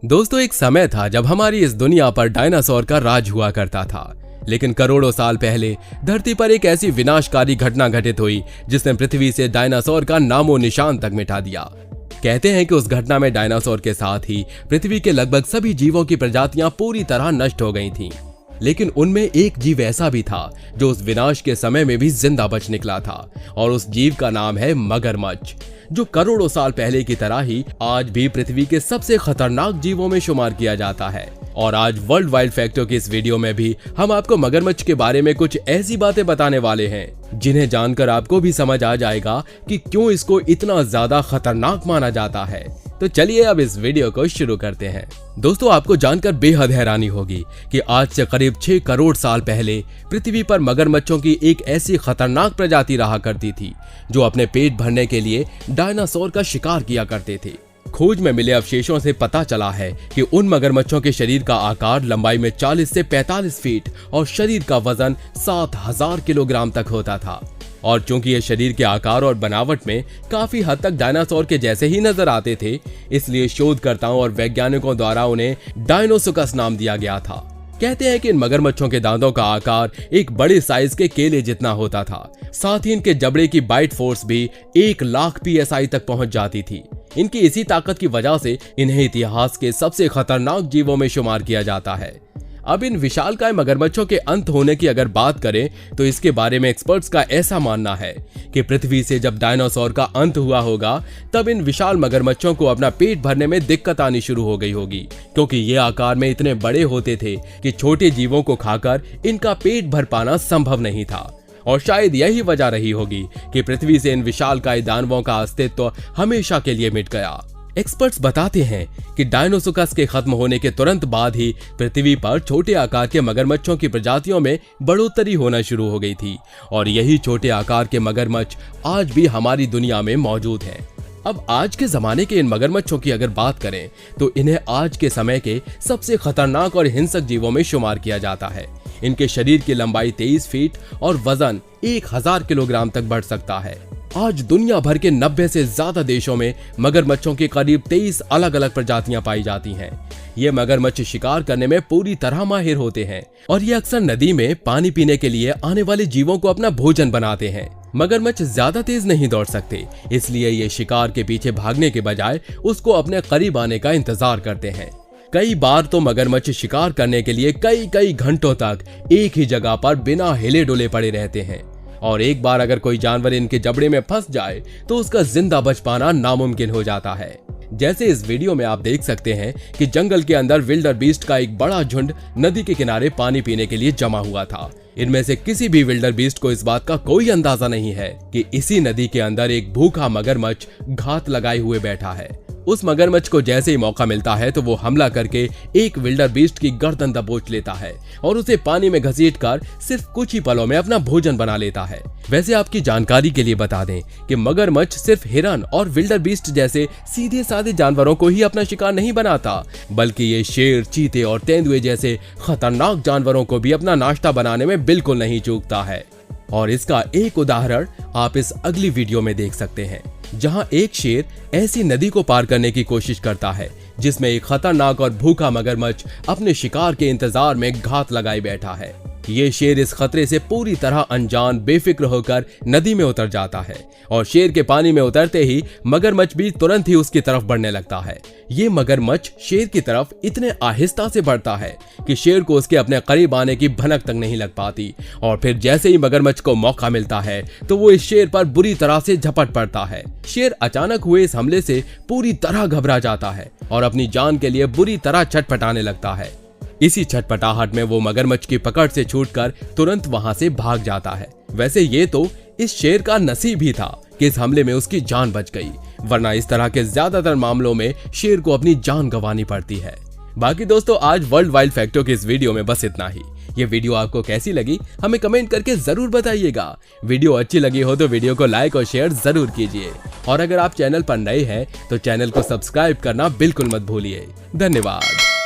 दोस्तों, एक समय था जब हमारी इस दुनिया पर डायनासोर का राज हुआ करता था। लेकिन करोड़ों साल पहले धरती पर एक ऐसी विनाशकारी घटना घटित हुई जिसने पृथ्वी से डायनासोर का नामो निशान तक मिटा दिया। कहते हैं कि उस घटना में डायनासोर के साथ ही पृथ्वी के लगभग सभी जीवों की प्रजातियां पूरी तरह नष्ट हो गई थीं। लेकिन उनमें एक जीव ऐसा भी था जो उस विनाश के समय में भी जिंदा बच निकला था, और उस जीव का नाम है मगरमच्छ, जो करोड़ों साल पहले की तरह ही आज भी पृथ्वी के सबसे खतरनाक जीवों में शुमार किया जाता है। और आज वर्ल्ड वाइल्ड फैक्टों की इस वीडियो में भी हम आपको मगरमच्छ के बारे में कुछ ऐसी बातें बताने वाले हैं जिन्हें जानकर आपको भी समझ आ जाएगा कि क्यों इसको इतना ज्यादा खतरनाक माना जाता है। तो चलिए अब इस वीडियो को शुरू करते हैं। दोस्तों, आपको जानकर बेहद हैरानी होगी कि आज से करीब 6 करोड़ साल पहले पृथ्वी पर मगरमच्छों की एक ऐसी खतरनाक प्रजाति रहा करती थी जो अपने पेट भरने के लिए डायनासोर का शिकार किया करते थे। खोज में मिले अवशेषों से पता चला है कि उन मगरमच्छों के शरीर का आकार लंबाई में 40 से 45 फीट और शरीर का वजन 7000 किलोग्राम तक होता था। और चूंकि ये शरीर के आकार और बनावट में काफी हद तक डायनासोर के जैसे ही नजर आते थे, इसलिए शोधकर्ताओं और वैज्ञानिकों द्वारा उन्हें डायनोसोरस नाम दिया गया था। कहते हैं कि इन मगरमच्छों के दांतों का आकार एक बड़े साइज के केले जितना होता था। साथ ही इनके जबड़े की बाइट फोर्स भी 1,00,000 PSI तक पहुंच जाती थी। इनकी इसी ताकत की वजह से इन्हें इतिहास के सबसे खतरनाक जीवों में शुमार किया जाता है। अब इन विशालकाय मगरमच्छों के अंत होने की अगर बात करें तो इसके बारे में एक्सपर्ट्स का ऐसा मानना है कि पृथ्वी से जब डायनासोर का अंत हुआ होगा तब इन विशाल मगरमच्छों को अपना पेट भरने में दिक्कत आनी शुरू हो गई होगी, क्योंकि ये आकार में इतने बड़े होते थे कि छोटे जीवों को खाकर इनका पेट भर पाना संभव नहीं था। और शायद यही वजह रही होगी कि पृथ्वी से इन विशालकाय दानवों का अस्तित्व हमेशा के लिए मिट गया। एक्सपर्ट्स बताते हैं कि डायनोसोरस के खत्म होने के तुरंत बाद ही पृथ्वी पर छोटे आकार के मगरमच्छों की प्रजातियों में बढ़ोतरी होना शुरू हो गई थी, और यही छोटे आकार के मगरमच्छ आज भी हमारी दुनिया में मौजूद हैं। अब आज के जमाने के इन मगरमच्छों की अगर बात करें तो इन्हें आज के समय के सबसे खतरनाक और हिंसक जीवों में शुमार किया जाता है। इनके शरीर की लंबाई 23 फीट और वजन 1000 किलोग्राम तक बढ़ सकता है। आज दुनिया भर के 90 से ज्यादा देशों में मगरमच्छों की करीब 23 अलग अलग प्रजातियां पाई जाती हैं। ये मगरमच्छ शिकार करने में पूरी तरह माहिर होते हैं, और ये अक्सर नदी में पानी पीने के लिए आने वाले जीवों को अपना भोजन बनाते हैं। मगरमच्छ ज्यादा तेज नहीं दौड़ सकते, इसलिए ये शिकार के पीछे भागने के बजाय उसको अपने करीब आने का इंतजार करते हैं। कई बार तो मगरमच्छ शिकार करने के लिए कई घंटों तक एक ही जगह पर बिना हिले डुले पड़े रहते हैं, और एक बार अगर कोई जानवर इनके जबड़े में फंस जाए तो उसका जिंदा बच पाना नामुमकिन हो जाता है। जैसे इस वीडियो में आप देख सकते हैं कि जंगल के अंदर विल्डर बीस्ट का एक बड़ा झुंड नदी के किनारे पानी पीने के लिए जमा हुआ था। इनमें से किसी भी विल्डर बीस्ट को इस बात का कोई अंदाजा नहीं है कि इसी नदी के अंदर एक भूखा मगरमच्छ घात लगाए हुए बैठा है। उस मगरमच्छ को जैसे ही मौका मिलता है तो वो हमला करके एक विल्डर बीस्ट की गर्दन दबोच लेता है और उसे पानी में घसीटकर सिर्फ कुछ ही पलों में अपना भोजन बना लेता है। वैसे आपकी जानकारी के लिए बता दें कि मगरमच्छ सिर्फ हिरन और विल्डर बीस्ट जैसे सीधे साधे जानवरों को ही अपना शिकार नहीं बनाता, बल्कि ये शेर, चीते और तेंदुए जैसे खतरनाक जानवरों को भी अपना नाश्ता बनाने में बिल्कुल नहीं चूकता है। और इसका एक उदाहरण आप इस अगली वीडियो में देख सकते हैं, जहां एक शेर ऐसी नदी को पार करने की कोशिश करता है जिसमें एक खतरनाक और भूखा मगरमच्छ अपने शिकार के इंतजार में घात लगाए बैठा है। ये शेर इस खतरे से पूरी तरह अनजान बेफिक्र होकर नदी में उतर जाता है, और शेर के पानी में उतरते ही मगरमच्छ भी तुरंत ही उसकी तरफ बढ़ने लगता है। ये मगरमच्छ शेर की तरफ इतने आहिस्ता से बढ़ता है कि शेर को उसके अपने करीब आने की भनक तक नहीं लग पाती, और फिर जैसे ही मगरमच्छ को मौका मिलता है तो वो इस शेर पर बुरी तरह से झपट पड़ता है। शेर अचानक हुए इस हमले से पूरी तरह घबरा जाता है और अपनी जान के लिए बुरी तरह छटपटाने लगता है। इसी छटपटाहट में वो मगरमच्छ की पकड़ से छूटकर तुरंत वहां से भाग जाता है। वैसे ये तो इस शेर का नसीब ही था कि इस हमले में उसकी जान बच गई, वरना इस तरह के ज्यादातर मामलों में शेर को अपनी जान गंवानी पड़ती है। बाकी दोस्तों, आज वर्ल्ड वाइल्ड फैक्टों की इस वीडियो में बस इतना ही। ये वीडियो आपको कैसी लगी हमें कमेंट करके जरूर बताइएगा। वीडियो अच्छी लगी हो तो वीडियो को लाइक और शेयर जरूर कीजिए, और अगर आप चैनल पर नए हैं तो चैनल को सब्सक्राइब करना बिल्कुल मत भूलिए। धन्यवाद।